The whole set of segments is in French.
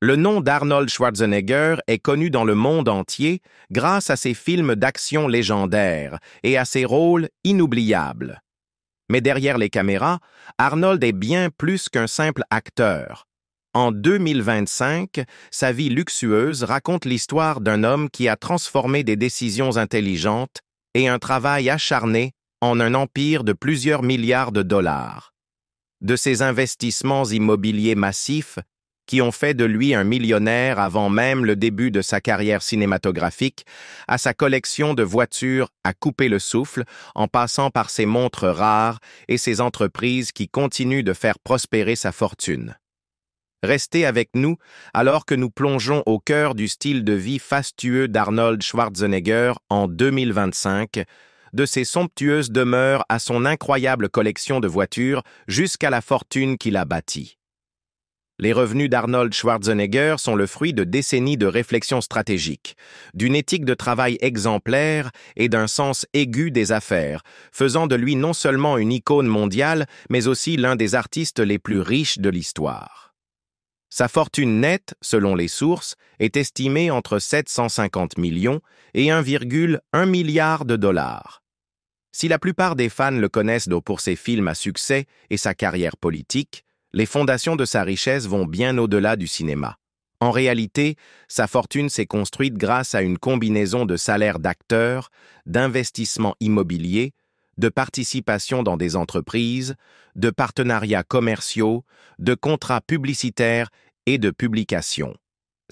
Le nom d'Arnold Schwarzenegger est connu dans le monde entier grâce à ses films d'action légendaires et à ses rôles inoubliables. Mais derrière les caméras, Arnold est bien plus qu'un simple acteur. En 2025, sa vie luxueuse raconte l'histoire d'un homme qui a transformé des décisions intelligentes et un travail acharné en un empire de plusieurs milliards de dollars. De ses investissements immobiliers massifs, qui ont fait de lui un millionnaire avant même le début de sa carrière cinématographique, à sa collection de voitures à couper le souffle, en passant par ses montres rares et ses entreprises qui continuent de faire prospérer sa fortune. Restez avec nous alors que nous plongeons au cœur du style de vie fastueux d'Arnold Schwarzenegger en 2025, de ses somptueuses demeures à son incroyable collection de voitures jusqu'à la fortune qu'il a bâtie. Les revenus d'Arnold Schwarzenegger sont le fruit de décennies de réflexion stratégique, d'une éthique de travail exemplaire et d'un sens aigu des affaires, faisant de lui non seulement une icône mondiale, mais aussi l'un des artistes les plus riches de l'histoire. Sa fortune nette, selon les sources, est estimée entre 750 millions et 1,1 milliard de dollars. Si la plupart des fans le connaissent pour ses films à succès et sa carrière politique, les fondations de sa richesse vont bien au-delà du cinéma. En réalité, sa fortune s'est construite grâce à une combinaison de salaires d'acteurs, d'investissements immobiliers, de participation dans des entreprises, de partenariats commerciaux, de contrats publicitaires et de publications.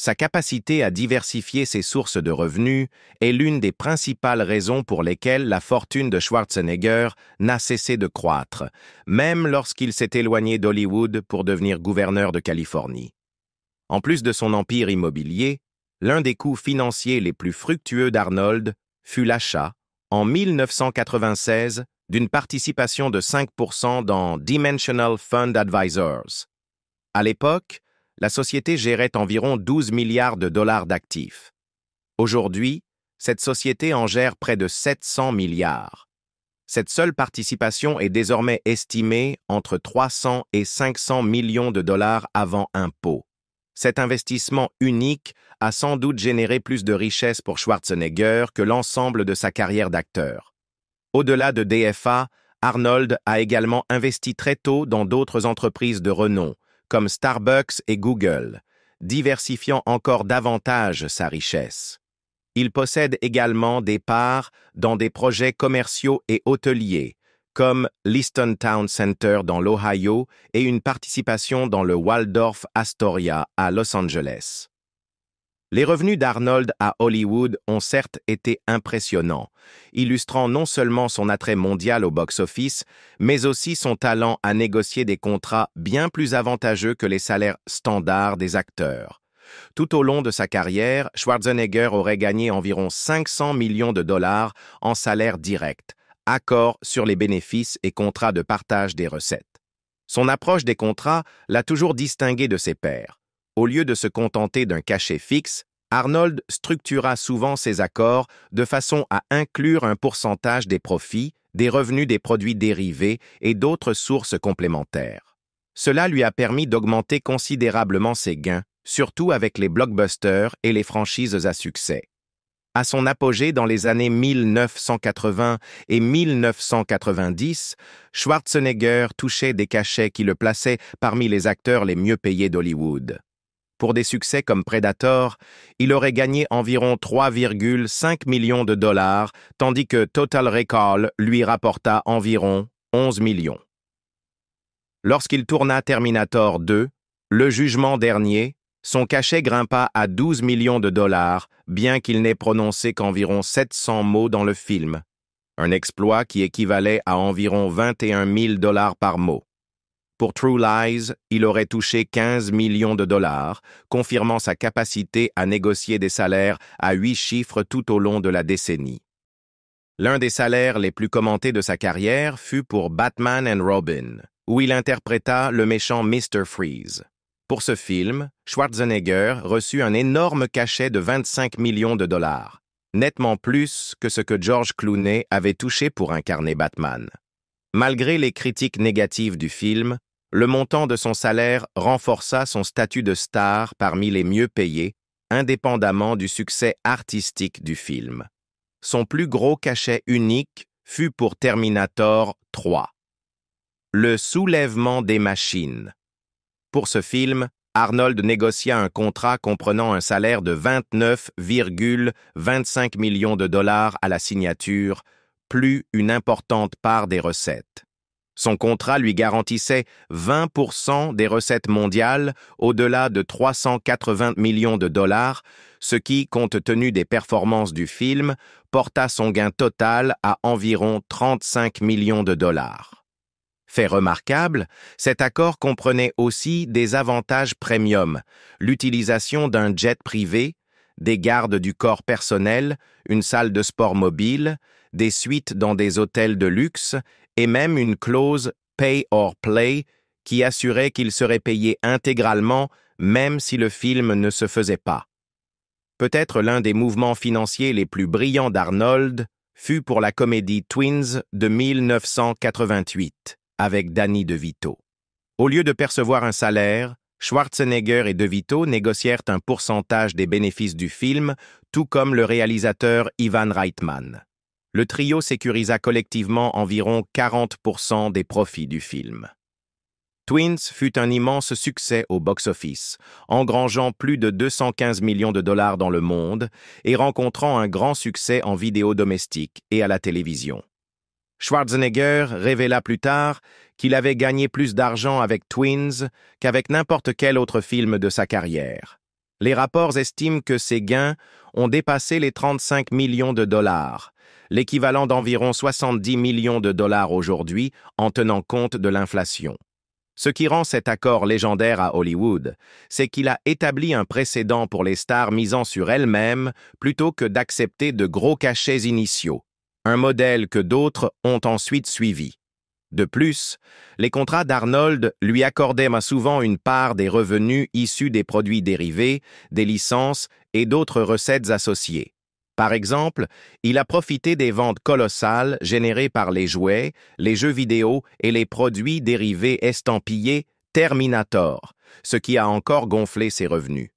Sa capacité à diversifier ses sources de revenus est l'une des principales raisons pour lesquelles la fortune de Schwarzenegger n'a cessé de croître, même lorsqu'il s'est éloigné d'Hollywood pour devenir gouverneur de Californie. En plus de son empire immobilier, l'un des coups financiers les plus fructueux d'Arnold fut l'achat, en 1996, d'une participation de 5% dans Dimensional Fund Advisors. À l'époque, la société gérait environ 12 milliards de dollars d'actifs. Aujourd'hui, cette société en gère près de 700 milliards. Cette seule participation est désormais estimée entre 300 et 500 millions de dollars avant impôt. Cet investissement unique a sans doute généré plus de richesses pour Schwarzenegger que l'ensemble de sa carrière d'acteur. Au-delà de DFA, Arnold a également investi très tôt dans d'autres entreprises de renom, comme Starbucks et Google, diversifiant encore davantage sa richesse. Il possède également des parts dans des projets commerciaux et hôteliers, comme l'Easton Town Center dans l'Ohio et une participation dans le Waldorf Astoria à Los Angeles. Les revenus d'Arnold à Hollywood ont certes été impressionnants, illustrant non seulement son attrait mondial au box-office, mais aussi son talent à négocier des contrats bien plus avantageux que les salaires standards des acteurs. Tout au long de sa carrière, Schwarzenegger aurait gagné environ 500 millions de dollars en salaire direct, accords sur les bénéfices et contrats de partage des recettes. Son approche des contrats l'a toujours distingué de ses pairs. Au lieu de se contenter d'un cachet fixe, Arnold structura souvent ses accords de façon à inclure un pourcentage des profits, des revenus des produits dérivés et d'autres sources complémentaires. Cela lui a permis d'augmenter considérablement ses gains, surtout avec les blockbusters et les franchises à succès. À son apogée dans les années 1980 et 1990, Schwarzenegger touchait des cachets qui le plaçaient parmi les acteurs les mieux payés d'Hollywood. Pour des succès comme Predator, il aurait gagné environ 3,5 millions de dollars, tandis que Total Recall lui rapporta environ 11 millions. Lorsqu'il tourna Terminator 2, le jugement dernier, son cachet grimpa à 12 millions de dollars, bien qu'il n'ait prononcé qu'environ 700 mots dans le film, un exploit qui équivalait à environ 21 000 dollars par mot. Pour True Lies, il aurait touché 15 millions de dollars, confirmant sa capacité à négocier des salaires à 8 chiffres tout au long de la décennie. L'un des salaires les plus commentés de sa carrière fut pour Batman and Robin, où il interpréta le méchant Mr. Freeze. Pour ce film, Schwarzenegger reçut un énorme cachet de 25 millions de dollars, nettement plus que ce que George Clooney avait touché pour incarner Batman. Malgré les critiques négatives du film, Le montant de son salaire renforça son statut de star parmi les mieux payés, indépendamment du succès artistique du film. Son plus gros cachet unique fut pour Terminator 3. Le soulèvement des machines. Pour ce film, Arnold négocia un contrat comprenant un salaire de 29,25 millions de dollars à la signature, plus une importante part des recettes. Son contrat lui garantissait 20% des recettes mondiales au-delà de 380 millions de dollars, ce qui, compte tenu des performances du film, porta son gain total à environ 35 millions de dollars. Fait remarquable, cet accord comprenait aussi des avantages premium, l'utilisation d'un jet privé, des gardes du corps personnel, une salle de sport mobile, des suites dans des hôtels de luxe et même une clause « pay or play » qui assurait qu'il serait payé intégralement même si le film ne se faisait pas. Peut-être l'un des mouvements financiers les plus brillants d'Arnold fut pour la comédie Twins de 1988 avec Danny DeVito. Au lieu de percevoir un salaire, Schwarzenegger et DeVito négocièrent un pourcentage des bénéfices du film, tout comme le réalisateur Ivan Reitman. Le trio sécurisa collectivement environ 40% des profits du film. Twins fut un immense succès au box-office, engrangeant plus de 215 millions de dollars dans le monde et rencontrant un grand succès en vidéo domestique et à la télévision. Schwarzenegger révéla plus tard qu'il avait gagné plus d'argent avec Twins qu'avec n'importe quel autre film de sa carrière. Les rapports estiment que ses gains ont dépassé les 35 millions de dollars, l'équivalent d'environ 70 millions de dollars aujourd'hui en tenant compte de l'inflation. Ce qui rend cet accord légendaire à Hollywood, c'est qu'il a établi un précédent pour les stars misant sur elles-mêmes plutôt que d'accepter de gros cachets initiaux, un modèle que d'autres ont ensuite suivi. De plus, les contrats d'Arnold lui accordaient souvent une part des revenus issus des produits dérivés, des licences et d'autres recettes associées. Par exemple, il a profité des ventes colossales générées par les jouets, les jeux vidéo et les produits dérivés estampillés Terminator, ce qui a encore gonflé ses revenus.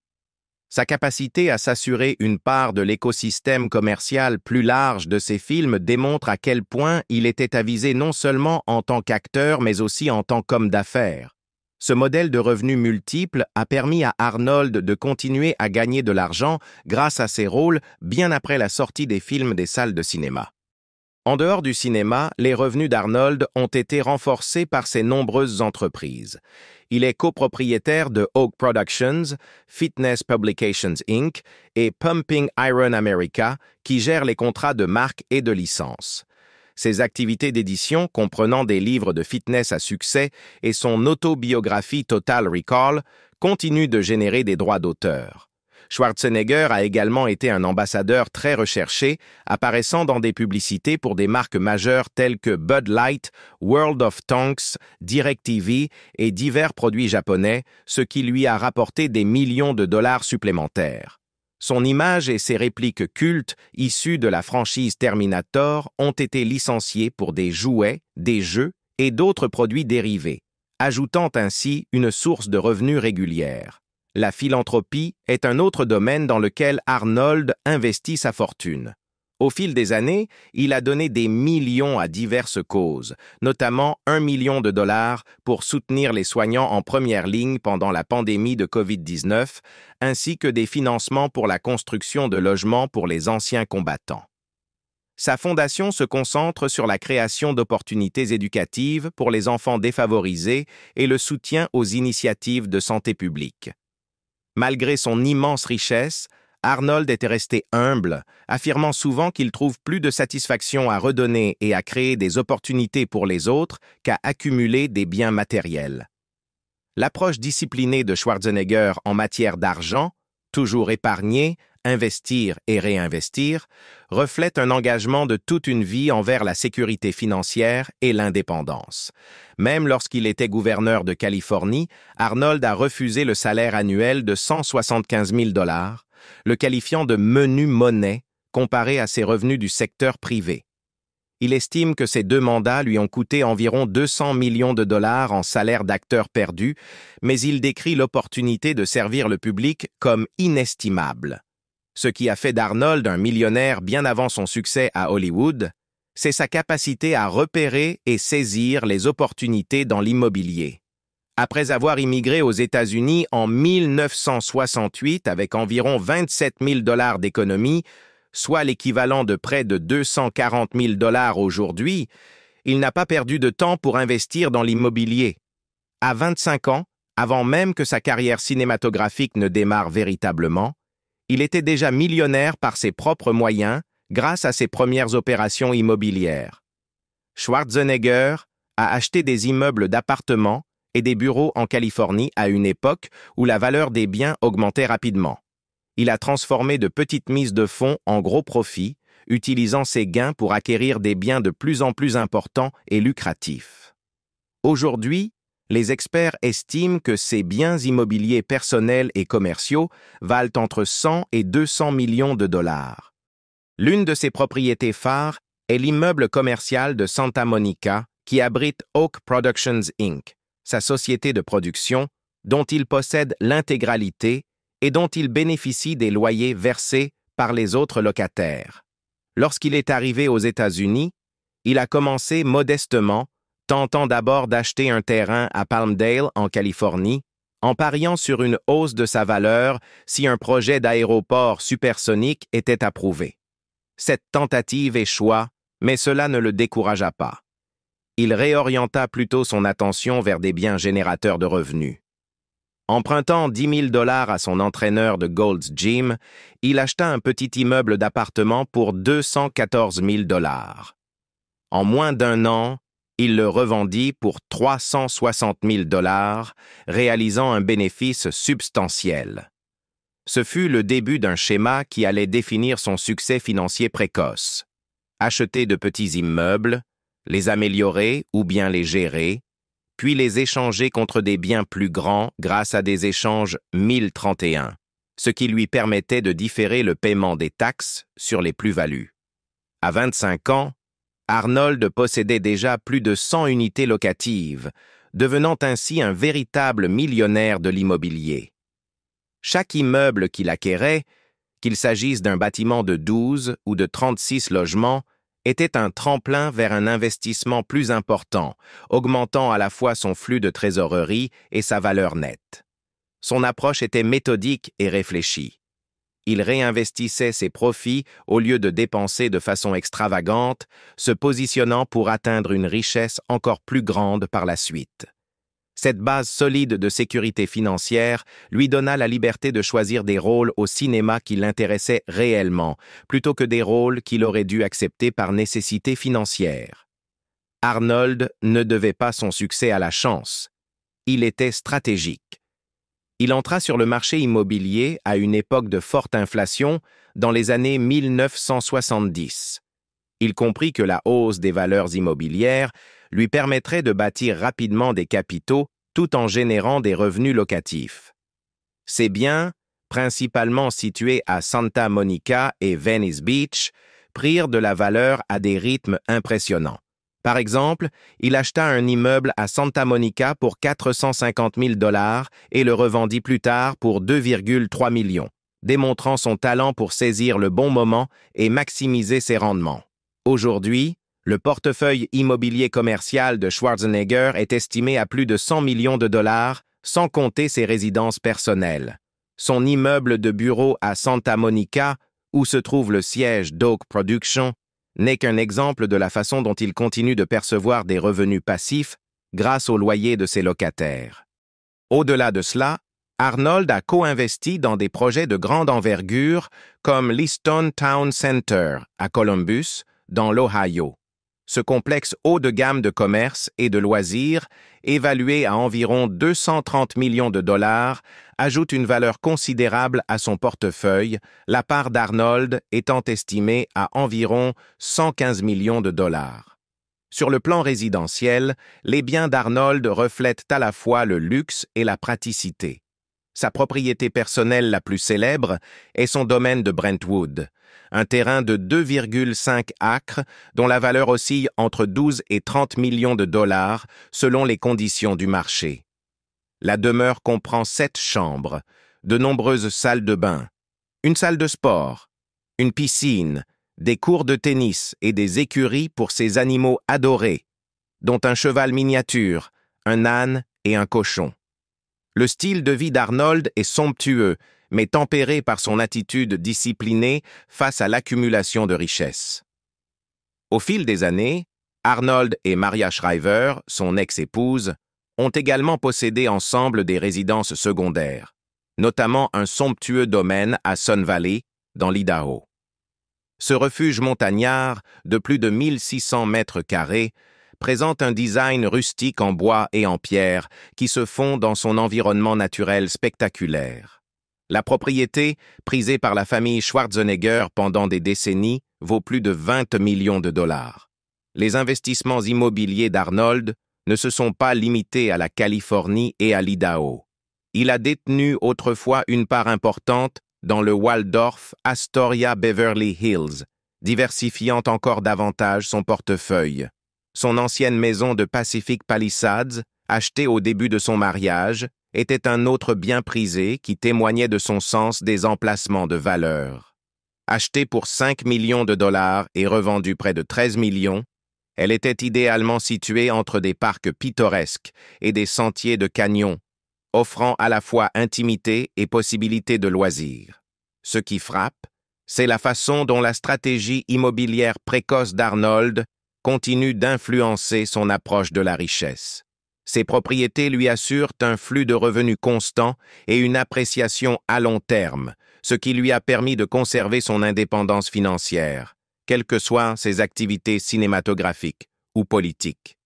Sa capacité à s'assurer une part de l'écosystème commercial plus large de ses films démontre à quel point il était avisé non seulement en tant qu'acteur mais aussi en tant qu'homme d'affaires. Ce modèle de revenus multiples a permis à Arnold de continuer à gagner de l'argent grâce à ses rôles bien après la sortie des films des salles de cinéma. En dehors du cinéma, les revenus d'Arnold ont été renforcés par ses nombreuses entreprises. Il est copropriétaire de Oak Productions, Fitness Publications Inc. et Pumping Iron America, qui gèrent les contrats de marque et de licence. Ses activités d'édition, comprenant des livres de fitness à succès et son autobiographie Total Recall, continuent de générer des droits d'auteur. Schwarzenegger a également été un ambassadeur très recherché, apparaissant dans des publicités pour des marques majeures telles que Bud Light, World of Tanks, DirecTV et divers produits japonais, ce qui lui a rapporté des millions de dollars supplémentaires. Son image et ses répliques cultes issues de la franchise Terminator ont été licenciées pour des jouets, des jeux et d'autres produits dérivés, ajoutant ainsi une source de revenus régulière. La philanthropie est un autre domaine dans lequel Arnold investit sa fortune. Au fil des années, il a donné des millions à diverses causes, notamment 1 million de dollars pour soutenir les soignants en première ligne pendant la pandémie de COVID-19, ainsi que des financements pour la construction de logements pour les anciens combattants. Sa fondation se concentre sur la création d'opportunités éducatives pour les enfants défavorisés et le soutien aux initiatives de santé publique. Malgré son immense richesse, Arnold était resté humble, affirmant souvent qu'il trouve plus de satisfaction à redonner et à créer des opportunités pour les autres qu'à accumuler des biens matériels. L'approche disciplinée de Schwarzenegger en matière d'argent, toujours épargner, investir et réinvestir, reflète un engagement de toute une vie envers la sécurité financière et l'indépendance. Même lorsqu'il était gouverneur de Californie, Arnold a refusé le salaire annuel de 175 000 $, le qualifiant de menu monnaie comparé à ses revenus du secteur privé. Il estime que ces 2 mandats lui ont coûté environ 200 millions de dollars en salaire d'acteur perdu, mais il décrit l'opportunité de servir le public comme inestimable. Ce qui a fait d'Arnold un millionnaire bien avant son succès à Hollywood, c'est sa capacité à repérer et saisir les opportunités dans l'immobilier. Après avoir immigré aux États-Unis en 1968 avec environ 27 000 dollars d'économie, soit l'équivalent de près de 240 000 dollars aujourd'hui, il n'a pas perdu de temps pour investir dans l'immobilier. À 25 ans, avant même que sa carrière cinématographique ne démarre véritablement, il était déjà millionnaire par ses propres moyens grâce à ses premières opérations immobilières. Schwarzenegger a acheté des immeubles d'appartements et des bureaux en Californie à une époque où la valeur des biens augmentait rapidement. Il a transformé de petites mises de fonds en gros profits, utilisant ces gains pour acquérir des biens de plus en plus importants et lucratifs. Aujourd'hui, les experts estiment que ces biens immobiliers personnels et commerciaux valent entre 100 et 200 millions de dollars. L'une de ses propriétés phares est l'immeuble commercial de Santa Monica qui abrite Oak Productions Inc., sa société de production, dont il possède l'intégralité et dont il bénéficie des loyers versés par les autres locataires. Lorsqu'il est arrivé aux États-Unis, il a commencé modestement, tentant d'abord d'acheter un terrain à Palmdale, en Californie, en pariant sur une hausse de sa valeur si un projet d'aéroport supersonique était approuvé. Cette tentative échoua, mais cela ne le découragea pas. Il réorienta plutôt son attention vers des biens générateurs de revenus. Empruntant 10 000 dollars à son entraîneur de Gold's Gym, il acheta un petit immeuble d'appartement pour 214 000 dollars. En moins d'1 an, il le revendit pour 360 000 dollars, réalisant un bénéfice substantiel. Ce fut le début d'un schéma qui allait définir son succès financier précoce. Acheter de petits immeubles, les améliorer ou bien les gérer, puis les échanger contre des biens plus grands grâce à des échanges 1031, ce qui lui permettait de différer le paiement des taxes sur les plus-values. À 25 ans, Arnold possédait déjà plus de 100 unités locatives, devenant ainsi un véritable millionnaire de l'immobilier. Chaque immeuble qu'il acquérait, qu'il s'agisse d'un bâtiment de 12 ou de 36 logements, était un tremplin vers un investissement plus important, augmentant à la fois son flux de trésorerie et sa valeur nette. Son approche était méthodique et réfléchie. Il réinvestissait ses profits au lieu de dépenser de façon extravagante, se positionnant pour atteindre une richesse encore plus grande par la suite. Cette base solide de sécurité financière lui donna la liberté de choisir des rôles au cinéma qui l'intéressaient réellement, plutôt que des rôles qu'il aurait dû accepter par nécessité financière. Arnold ne devait pas son succès à la chance. Il était stratégique. Il entra sur le marché immobilier à une époque de forte inflation dans les années 1970. Il comprit que la hausse des valeurs immobilières lui permettrait de bâtir rapidement des capitaux tout en générant des revenus locatifs. Ces biens, principalement situés à Santa Monica et Venice Beach, prirent de la valeur à des rythmes impressionnants. Par exemple, il acheta un immeuble à Santa Monica pour 450 000 dollars et le revendit plus tard pour 2,3 millions, démontrant son talent pour saisir le bon moment et maximiser ses rendements. Aujourd'hui, le portefeuille immobilier commercial de Schwarzenegger est estimé à plus de 100 millions de dollars, sans compter ses résidences personnelles. Son immeuble de bureau à Santa Monica, où se trouve le siège d'Oak Productions, n'est qu'un exemple de la façon dont il continue de percevoir des revenus passifs grâce au loyer de ses locataires. Au-delà de cela, Arnold a co-investi dans des projets de grande envergure comme l'Easton Town Center à Columbus, dans l'Ohio. Ce complexe haut de gamme de commerce et de loisirs, évalué à environ 230 millions de dollars, ajoute une valeur considérable à son portefeuille, la part d'Arnold étant estimée à environ 115 millions de dollars. Sur le plan résidentiel, les biens d'Arnold reflètent à la fois le luxe et la praticité. Sa propriété personnelle la plus célèbre est son domaine de Brentwood, un terrain de 2,5 acres dont la valeur oscille entre 12 et 30 millions de dollars selon les conditions du marché. La demeure comprend 7 chambres, de nombreuses salles de bain, une salle de sport, une piscine, des cours de tennis et des écuries pour ses animaux adorés, dont un cheval miniature, un âne et un cochon. Le style de vie d'Arnold est somptueux, mais tempéré par son attitude disciplinée face à l'accumulation de richesses. Au fil des années, Arnold et Maria Shriver, son ex-épouse, ont également possédé ensemble des résidences secondaires, notamment un somptueux domaine à Sun Valley, dans l'Idaho. Ce refuge montagnard, de plus de 1600 mètres carrés, présente un design rustique en bois et en pierre qui se fond dans son environnement naturel spectaculaire. La propriété, prisée par la famille Schwarzenegger pendant des décennies, vaut plus de 20 millions de dollars. Les investissements immobiliers d'Arnold ne se sont pas limités à la Californie et à l'Idaho. Il a détenu autrefois une part importante dans le Waldorf Astoria Beverly Hills, diversifiant encore davantage son portefeuille. Son ancienne maison de Pacific Palisades, achetée au début de son mariage, était un autre bien prisé qui témoignait de son sens des emplacements de valeur. Achetée pour 5 millions de dollars et revendue près de 13 millions, elle était idéalement située entre des parcs pittoresques et des sentiers de canyons, offrant à la fois intimité et possibilité de loisirs. Ce qui frappe, c'est la façon dont la stratégie immobilière précoce d'Arnold continue d'influencer son approche de la richesse. Ses propriétés lui assurent un flux de revenus constant et une appréciation à long terme, ce qui lui a permis de conserver son indépendance financière, quelles que soient ses activités cinématographiques ou politiques.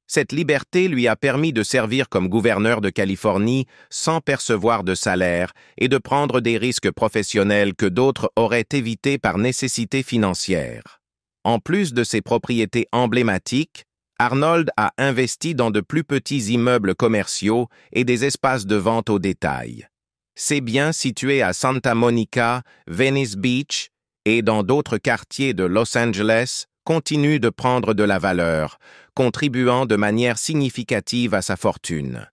Cette liberté lui a permis de servir comme gouverneur de Californie sans percevoir de salaire et de prendre des risques professionnels que d'autres auraient évités par nécessité financière. En plus de ses propriétés emblématiques, Arnold a investi dans de plus petits immeubles commerciaux et des espaces de vente au détail. Ces biens situés à Santa Monica, Venice Beach et dans d'autres quartiers de Los Angeles continuent de prendre de la valeur, contribuant de manière significative à sa fortune.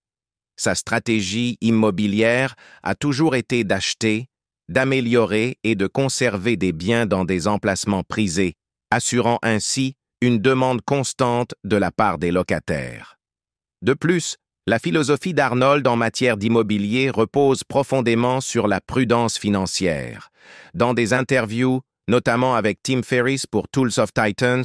Sa stratégie immobilière a toujours été d'acheter, d'améliorer et de conserver des biens dans des emplacements prisés, assurant ainsi une demande constante de la part des locataires. De plus, la philosophie d'Arnold en matière d'immobilier repose profondément sur la prudence financière. Dans des interviews, notamment avec Tim Ferriss pour Tools of Titans,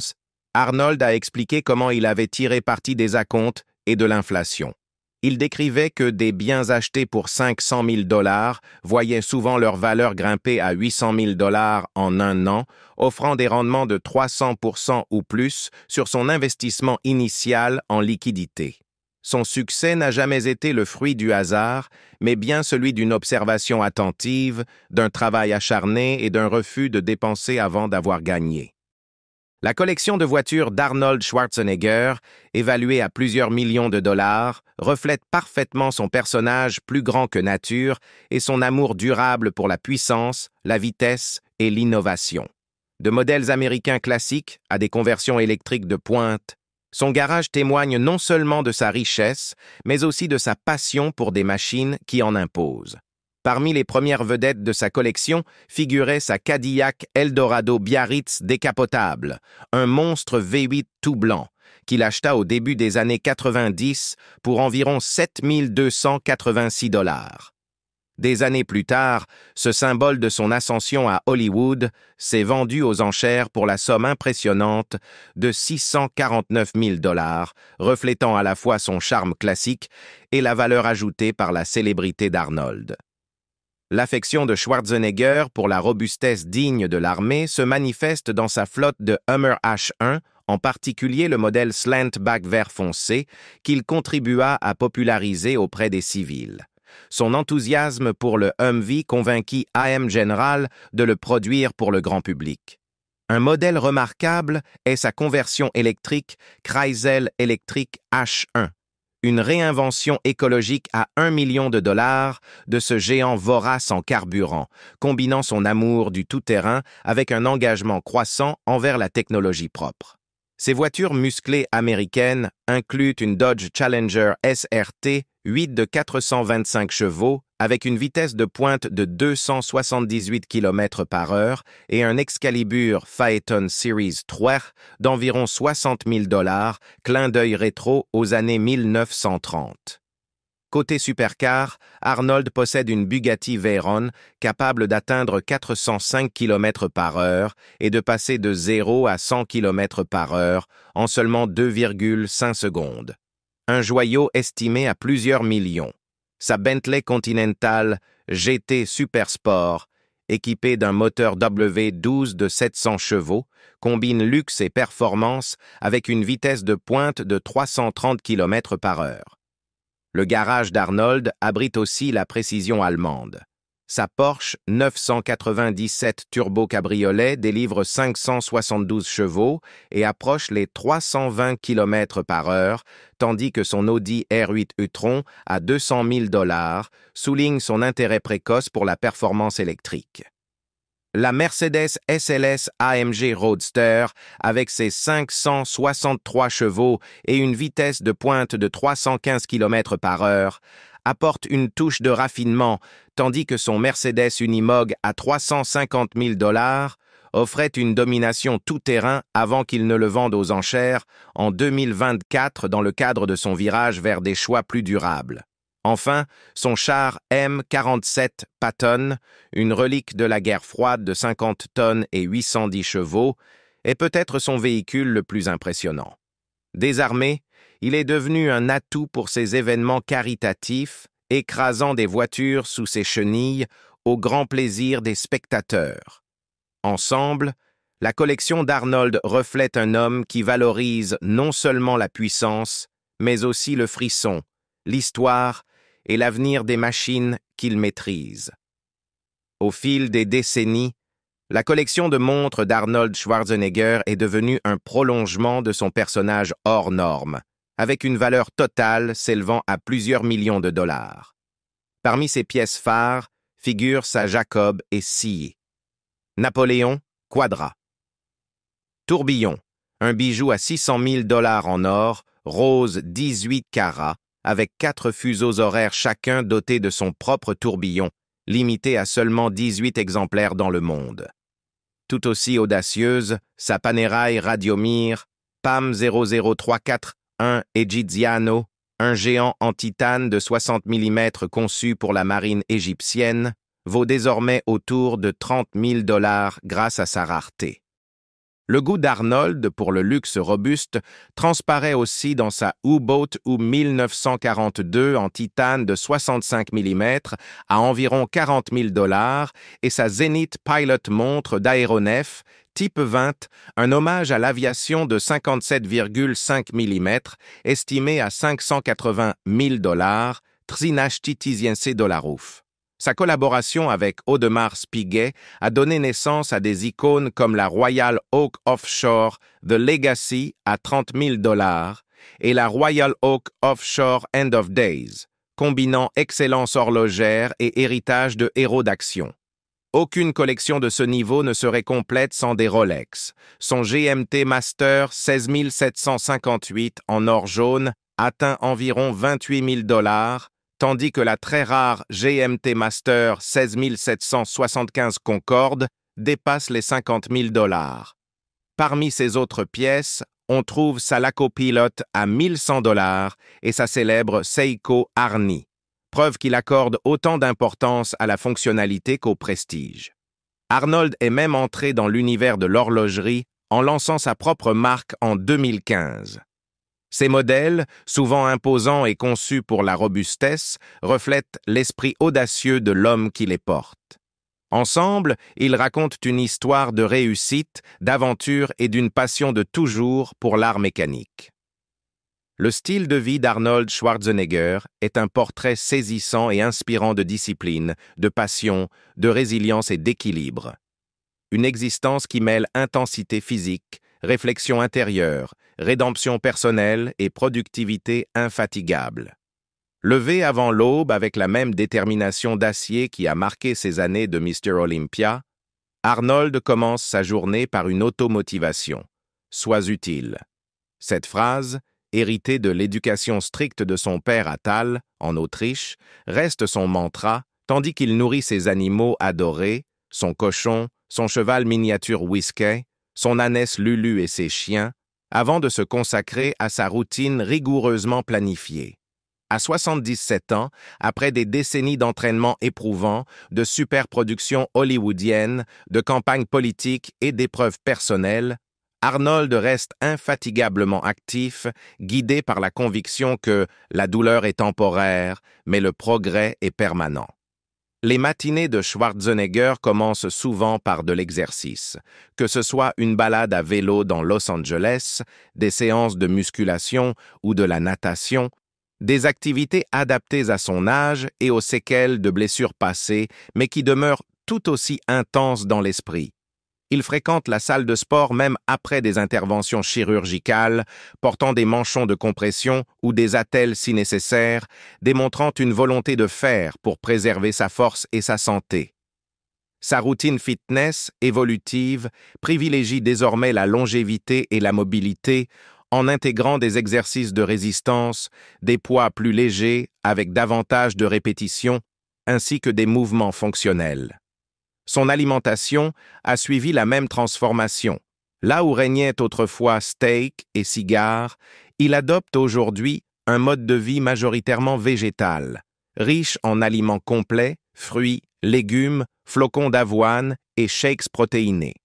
Arnold a expliqué comment il avait tiré parti des acomptes et de l'inflation. Il décrivait que des biens achetés pour 500 000 $ voyaient souvent leur valeur grimper à 800 000 $ en un an, offrant des rendements de 300% ou plus sur son investissement initial en liquidité. Son succès n'a jamais été le fruit du hasard, mais bien celui d'une observation attentive, d'un travail acharné et d'un refus de dépenser avant d'avoir gagné. La collection de voitures d'Arnold Schwarzenegger, évaluée à plusieurs millions de dollars, reflète parfaitement son personnage plus grand que nature et son amour durable pour la puissance, la vitesse et l'innovation. De modèles américains classiques à des conversions électriques de pointe, son garage témoigne non seulement de sa richesse, mais aussi de sa passion pour des machines qui en imposent. Parmi les premières vedettes de sa collection figurait sa Cadillac Eldorado Biarritz décapotable, un monstre V8 tout blanc, qu'il acheta au début des années 90 pour environ 7 286 $. Des années plus tard, ce symbole de son ascension à Hollywood s'est vendu aux enchères pour la somme impressionnante de 649 000 $, reflétant à la fois son charme classique et la valeur ajoutée par la célébrité d'Arnold. L'affection de Schwarzenegger pour la robustesse digne de l'armée se manifeste dans sa flotte de Hummer H1, en particulier le modèle Slantback vert foncé, qu'il contribua à populariser auprès des civils. Son enthousiasme pour le Humvee convainquit AM General de le produire pour le grand public. Un modèle remarquable est sa conversion électrique Chrysler Electric H1, une réinvention écologique à 1 million de dollars de ce géant vorace en carburant, combinant son amour du tout-terrain avec un engagement croissant envers la technologie propre. Ces voitures musclées américaines incluent une Dodge Challenger SRT 8 de 425 chevaux avec une vitesse de pointe de 278 km/h et un Excalibur Phaeton Series 3 d'environ 60 000 $, clin d'œil rétro aux années 1930. Côté supercar, Arnold possède une Bugatti Veyron capable d'atteindre 405 km/h et de passer de 0 à 100 km/h en seulement 2,5 secondes. Un joyau estimé à plusieurs millions. Sa Bentley Continental GT Super Sport, équipée d'un moteur W12 de 700 chevaux, combine luxe et performance avec une vitesse de pointe de 330 km/h. Le garage d'Arnold abrite aussi la précision allemande. Sa Porsche 997 Turbo Cabriolet délivre 572 chevaux et approche les 320 km/h, tandis que son Audi R8 e-tron à 200 000 $ souligne son intérêt précoce pour la performance électrique. La Mercedes SLS AMG Roadster, avec ses 563 chevaux et une vitesse de pointe de 315 km/h, apporte une touche de raffinement, tandis que son Mercedes Unimog à 350 000 $ offrait une domination tout-terrain avant qu'il ne le vende aux enchères en 2024 dans le cadre de son virage vers des choix plus durables. Enfin, son char M47 Patton, une relique de la guerre froide de 50 tonnes et 810 chevaux, est peut-être son véhicule le plus impressionnant. Désarmé, il est devenu un atout pour ses événements caritatifs, écrasant des voitures sous ses chenilles au grand plaisir des spectateurs. Ensemble, la collection d'Arnold reflète un homme qui valorise non seulement la puissance, mais aussi le frisson, l'histoire et l'avenir des machines qu'il maîtrise. Au fil des décennies, la collection de montres d'Arnold Schwarzenegger est devenue un prolongement de son personnage hors norme, avec une valeur totale s'élevant à plusieurs millions de dollars. Parmi ses pièces phares figurent sa Jacob et sciée. Napoléon, Quadra. Tourbillon, un bijou à 600 000 $ en or, rose 18 carats, avec 4 fuseaux horaires chacun dotés de son propre tourbillon, limité à seulement 18 exemplaires dans le monde. Tout aussi audacieuse, sa Panerai Radiomir, PAM 00341 Egiziano, un géant en titane de 60 mm conçu pour la marine égyptienne, vaut désormais autour de 30 000 $ grâce à sa rareté. Le goût d'Arnold pour le luxe robuste transparaît aussi dans sa U-Boat U 1942 en titane de 65 mm à environ 40 000 $ et sa Zenith Pilot montre d'aéronef type 20, un hommage à l'aviation de 57,5 mm estimé à 580 000 $, 13 000 $. Sa collaboration avec Audemars Piguet a donné naissance à des icônes comme la Royal Oak Offshore The Legacy à 30 000 $ et la Royal Oak Offshore End of Days, combinant excellence horlogère et héritage de héros d'action. Aucune collection de ce niveau ne serait complète sans des Rolex. Son GMT Master 16 758 en or jaune atteint environ 28 000 $, tandis que la très rare GMT Master 16 775 Concorde dépasse les 50 000 $. Parmi ses autres pièces, on trouve sa Laco Pilot à 1 100 $ et sa célèbre Seiko Arni, preuve qu'il accorde autant d'importance à la fonctionnalité qu'au prestige. Arnold est même entré dans l'univers de l'horlogerie en lançant sa propre marque en 2015. Ces modèles, souvent imposants et conçus pour la robustesse, reflètent l'esprit audacieux de l'homme qui les porte. Ensemble, ils racontent une histoire de réussite, d'aventure et d'une passion de toujours pour l'art mécanique. Le style de vie d'Arnold Schwarzenegger est un portrait saisissant et inspirant de discipline, de passion, de résilience et d'équilibre. Une existence qui mêle intensité physique, réflexion intérieure, rédemption personnelle et productivité infatigable. Levé avant l'aube avec la même détermination d'acier qui a marqué ses années de Mr. Olympia, Arnold commence sa journée par une automotivation. « Sois utile ». Cette phrase, héritée de l'éducation stricte de son père à Thal, en Autriche, reste son mantra, tandis qu'il nourrit ses animaux adorés, son cochon, son cheval miniature Whiskey, son ânesse Lulu et ses chiens, avant de se consacrer à sa routine rigoureusement planifiée. À 77 ans, après des décennies d'entraînement éprouvant, de superproductions hollywoodiennes, de campagnes politiques et d'épreuves personnelles, Arnold reste infatigablement actif, guidé par la conviction que la douleur est temporaire, mais le progrès est permanent. Les matinées de Schwarzenegger commencent souvent par de l'exercice, que ce soit une balade à vélo dans Los Angeles, des séances de musculation ou de la natation, des activités adaptées à son âge et aux séquelles de blessures passées, mais qui demeurent tout aussi intenses dans l'esprit. Il fréquente la salle de sport même après des interventions chirurgicales, portant des manchons de compression ou des attelles si nécessaire, démontrant une volonté de faire pour préserver sa force et sa santé. Sa routine fitness, évolutive, privilégie désormais la longévité et la mobilité, en intégrant des exercices de résistance, des poids plus légers avec davantage de répétitions, ainsi que des mouvements fonctionnels. Son alimentation a suivi la même transformation. Là où régnaient autrefois steak et cigares, il adopte aujourd'hui un mode de vie majoritairement végétal, riche en aliments complets, fruits, légumes, flocons d'avoine et shakes protéinés.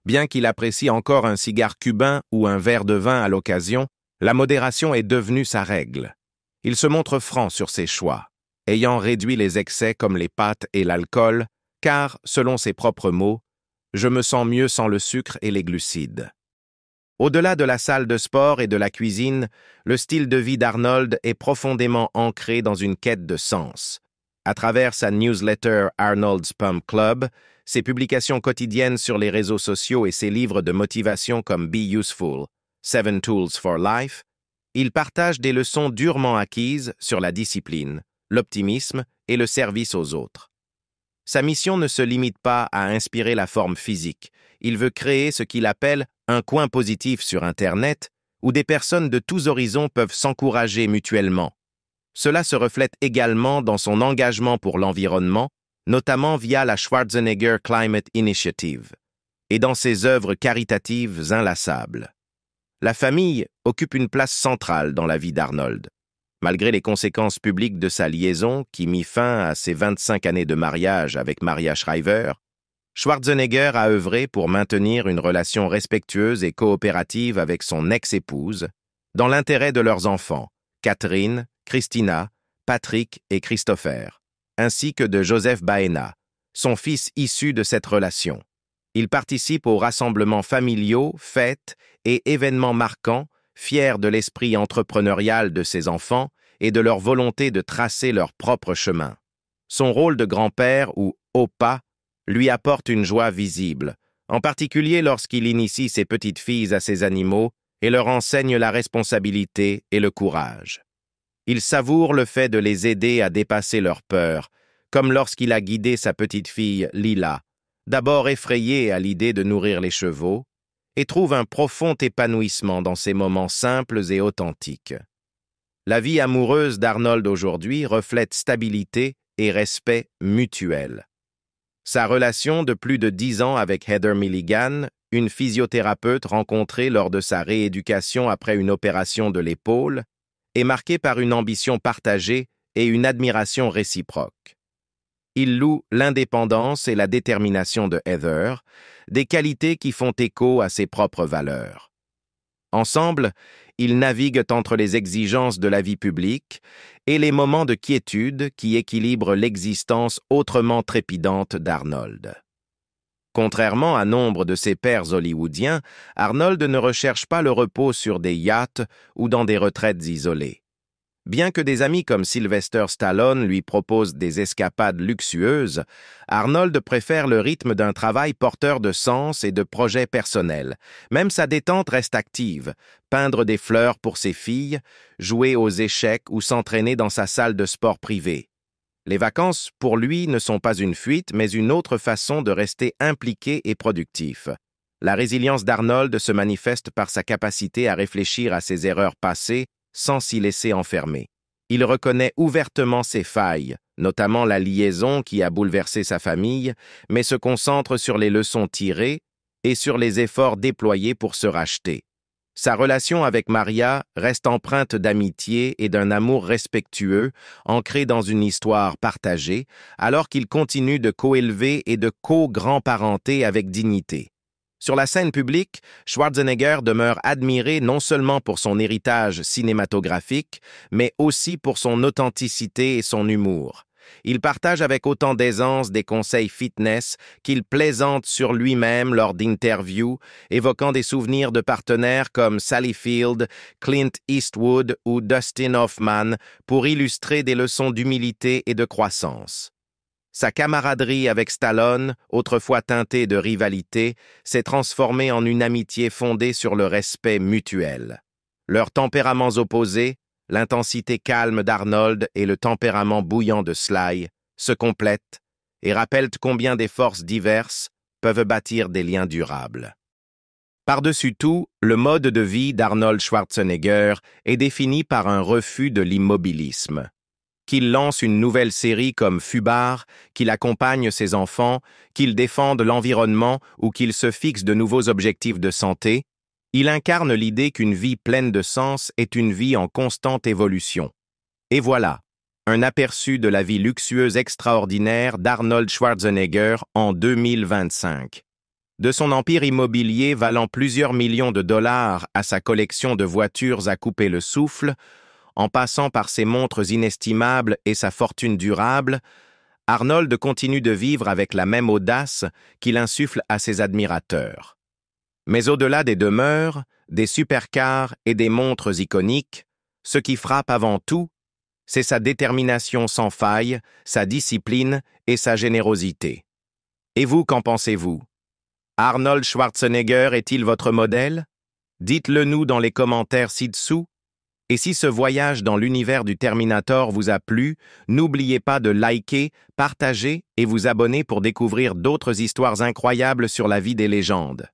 Bien qu'il apprécie encore un cigare cubain ou un verre de vin à l'occasion, la modération est devenue sa règle. Il se montre franc sur ses choix, ayant réduit les excès comme les pâtes et l'alcool, car, selon ses propres mots, « je me sens mieux sans le sucre et les glucides ». Au-delà de la salle de sport et de la cuisine, le style de vie d'Arnold est profondément ancré dans une quête de sens. À travers sa newsletter Arnold's Pump Club, ses publications quotidiennes sur les réseaux sociaux et ses livres de motivation comme Be Useful, 7 Tools for Life, il partage des leçons durement acquises sur la discipline, l'optimisme et le service aux autres. Sa mission ne se limite pas à inspirer la forme physique. Il veut créer ce qu'il appelle un coin positif sur Internet, où des personnes de tous horizons peuvent s'encourager mutuellement. Cela se reflète également dans son engagement pour l'environnement, notamment via la Schwarzenegger Climate Initiative, et dans ses œuvres caritatives inlassables. La famille occupe une place centrale dans la vie d'Arnold. Malgré les conséquences publiques de sa liaison qui mit fin à ses 25 années de mariage avec Maria Shriver, Schwarzenegger a œuvré pour maintenir une relation respectueuse et coopérative avec son ex-épouse, dans l'intérêt de leurs enfants, Catherine, Christina, Patrick et Christopher, ainsi que de Joseph Baena, son fils issu de cette relation. Il participe aux rassemblements familiaux, fêtes et événements marquants, fier de l'esprit entrepreneurial de ses enfants et de leur volonté de tracer leur propre chemin. Son rôle de grand-père ou Opa lui apporte une joie visible, en particulier lorsqu'il initie ses petites filles à ses animaux et leur enseigne la responsabilité et le courage. Il savoure le fait de les aider à dépasser leurs peurs, comme lorsqu'il a guidé sa petite fille Lila, d'abord effrayée à l'idée de nourrir les chevaux, et trouve un profond épanouissement dans ces moments simples et authentiques. La vie amoureuse d'Arnold aujourd'hui reflète stabilité et respect mutuel. Sa relation de plus de 10 ans avec Heather Milligan, une physiothérapeute rencontrée lors de sa rééducation après une opération de l'épaule, est marquée par une ambition partagée et une admiration réciproque. Il loue l'indépendance et la détermination de Heather, des qualités qui font écho à ses propres valeurs. Ensemble, ils naviguent entre les exigences de la vie publique et les moments de quiétude qui équilibrent l'existence autrement trépidante d'Arnold. Contrairement à nombre de ses pairs hollywoodiens, Arnold ne recherche pas le repos sur des yachts ou dans des retraites isolées. Bien que des amis comme Sylvester Stallone lui proposent des escapades luxueuses, Arnold préfère le rythme d'un travail porteur de sens et de projets personnels. Même sa détente reste active, peindre des fleurs pour ses filles, jouer aux échecs ou s'entraîner dans sa salle de sport privée. Les vacances, pour lui, ne sont pas une fuite, mais une autre façon de rester impliqué et productif. La résilience d'Arnold se manifeste par sa capacité à réfléchir à ses erreurs passées sans s'y laisser enfermer. Il reconnaît ouvertement ses failles, notamment la liaison qui a bouleversé sa famille, mais se concentre sur les leçons tirées et sur les efforts déployés pour se racheter. Sa relation avec Maria reste empreinte d'amitié et d'un amour respectueux, ancré dans une histoire partagée, alors qu'il continue de coélever et de co-grand-parenter avec dignité. Sur la scène publique, Schwarzenegger demeure admiré non seulement pour son héritage cinématographique, mais aussi pour son authenticité et son humour. Il partage avec autant d'aisance des conseils fitness qu'il plaisante sur lui-même lors d'interviews, évoquant des souvenirs de partenaires comme Sally Field, Clint Eastwood ou Dustin Hoffman pour illustrer des leçons d'humilité et de croissance. Sa camaraderie avec Stallone, autrefois teintée de rivalité, s'est transformée en une amitié fondée sur le respect mutuel. Leurs tempéraments opposés, l'intensité calme d'Arnold et le tempérament bouillant de Sly, se complètent et rappellent combien des forces diverses peuvent bâtir des liens durables. Par-dessus tout, le mode de vie d'Arnold Schwarzenegger est défini par un refus de l'immobilisme. Qu'il lance une nouvelle série comme Fubar, qu'il accompagne ses enfants, qu'il défende l'environnement ou qu'il se fixe de nouveaux objectifs de santé, il incarne l'idée qu'une vie pleine de sens est une vie en constante évolution. Et voilà, un aperçu de la vie luxueuse extraordinaire d'Arnold Schwarzenegger en 2025. De son empire immobilier valant plusieurs millions de dollars à sa collection de voitures à couper le souffle, en passant par ses montres inestimables et sa fortune durable, Arnold continue de vivre avec la même audace qu'il insuffle à ses admirateurs. Mais au-delà des demeures, des supercars et des montres iconiques, ce qui frappe avant tout, c'est sa détermination sans faille, sa discipline et sa générosité. Et vous, qu'en pensez-vous? Arnold Schwarzenegger est-il votre modèle? Dites-le nous dans les commentaires ci-dessous. Et si ce voyage dans l'univers du Terminator vous a plu, n'oubliez pas de liker, partager et vous abonner pour découvrir d'autres histoires incroyables sur la vie des légendes.